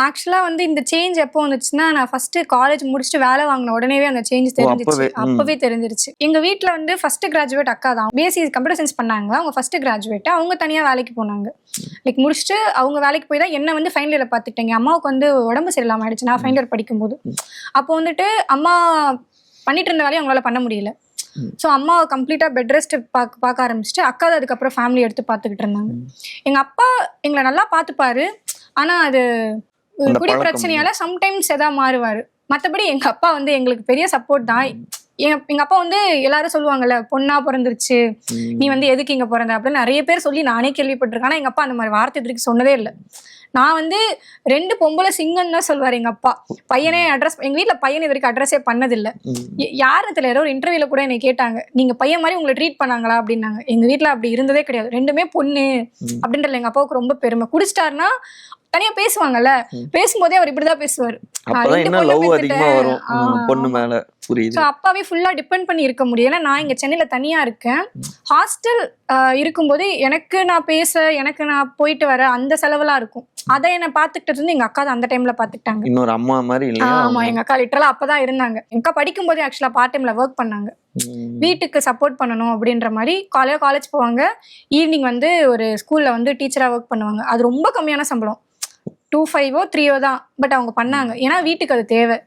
ஆக்சுவலா வந்து இந்த சேஞ்ச் எப்போ வந்துச்சுன்னா, நான் ஃபர்ஸ்ட் காலேஜ் முடிச்சுட்டு வேலை வாங்கின உடனேவே அந்த சேஞ்ச் தெரிஞ்சிச்சு. அப்பவே தெரிஞ்சிருச்சு. எங்க வீட்ல வந்து ஃபர்ஸ்ட் கிராஜுவேட் அக்கா தான். பிஎஸ்சி கம்ப்யூட்டர் சயின்ஸ் பண்ணாங்க. அவங்க ஃபர்ஸ்ட் கிராஜுவேட். அவங்க தனியா வேலைக்கு போனாங்க. லைக் முடிச்சுட்டு அவங்க வேலைக்கு போய் தான் என்ன வந்து ஃபைனல் இயர் பார்த்துக்கிட்டாங்க. அம்மாவுக்கு வந்து உடம்பு சரியில்லாம ஆயிடுச்சு. நான் ஃபைனல் இயர் படிக்கும்போது. அப்போ வந்துட்டு அம்மா பண்ணிட்டு இருந்த வேலையை அவங்களால பண்ண முடியல. ஸோ அம்மா கம்ப்ளீட்டா பெட் ரெஸ்ட் பார்க்க ஆரம்பிச்சுட்டு அக்கா தான் அதுக்கப்புறம் ஃபேமிலி எடுத்து பார்த்துக்கிட்டு இருந்தாங்க. எங்க அப்பா எங்களை நல்லா பார்த்துப்பாரு. ஆனா அது குடி பிரச்சனையால சம்டைம்ஸ் எதா மாறுவாரு. மற்றபடி எங்க அப்பா வந்து எங்களுக்கு பெரிய சப்போர்ட் தான். எங்க அப்பா வந்து எல்லாரும் சொல்லுவாங்கல்ல, பொண்ணா பிறந்துருச்சு, நீ வந்து எதுக்கு இங்க பிறந்த அப்படின்னு நிறைய பேர் சொல்லி நானே கேள்விப்பட்டிருக்கேன். ஆனா எங்க அப்பா அந்த மாதிரி வார்த்தை இதுக்கு சொன்னதே இல்லை. நான் வந்து 2 பொம்பளை சிங்கன்னு தான் சொல்லுவாரு எங்க அப்பா. பையனே அட்ரஸ், எங்க வீட்டுல பையன் இது வரைக்கும் அட்ரஸே பண்ணதில்லை. யாரும் தெரியல, ஏதோ ஒரு இன்டர்வியூல கூட என்னை கேட்டாங்க, நீங்க பையன் மாதிரி உங்களை ட்ரீட் பண்ணாங்களா அப்படின்னாங்க. எங்க வீட்டுல அப்படி இருந்ததே கிடையாது. 2மே பொண்ணு அப்படின்றதுல எங்க அப்பாவுக்கு ரொம்ப பெருமை. குடிச்சிட்டாருன்னா தனியா பேசுவாங்கல்ல, பேசும்போதே அவர் இப்படிதான் பேசுவாரு. அப்பாவே ஃபுல்லா டிபெண்ட் பண்ணி இருக்க முடியும். ஏன்னா நான் இங்க சென்னையில தனியா இருக்கேன். ஹாஸ்டல் இருக்கும்போது எனக்கு நான் போயிட்டு வர அந்த செலவெல்லாம் இருக்கும். அதை என்ன பாத்துக்கிட்டு இருந்து எங்க அக்கா தான் அந்த டைம்ல பாத்துக்கிட்டாங்க. இன்னொரு அம்மா மாதிரி இல்லையா? ஆமா, எங்க அக்கா லிட்டரலா அப்பதான் இருந்தாங்க. எங்க அக்கா படிக்கும் போதே ஆக்சுவலா பார்ட் டைம்ல ஒர்க் பண்ணாங்க. வீட்டுக்கு சப்போர்ட் பண்ணணும் அப்படின்ற மாதிரி காலேஜ் போவாங்க. ஈவினிங் வந்து ஒரு ஸ்கூல்ல வந்து டீச்சரா ஒர்க் பண்ணுவாங்க. அது ரொம்ப கம்மியான சம்பளம், 2,500 3,000 தான். பட் அவங்க பண்ணாங்க. ஏன்னா வீட்டுக்கு அது தேவை.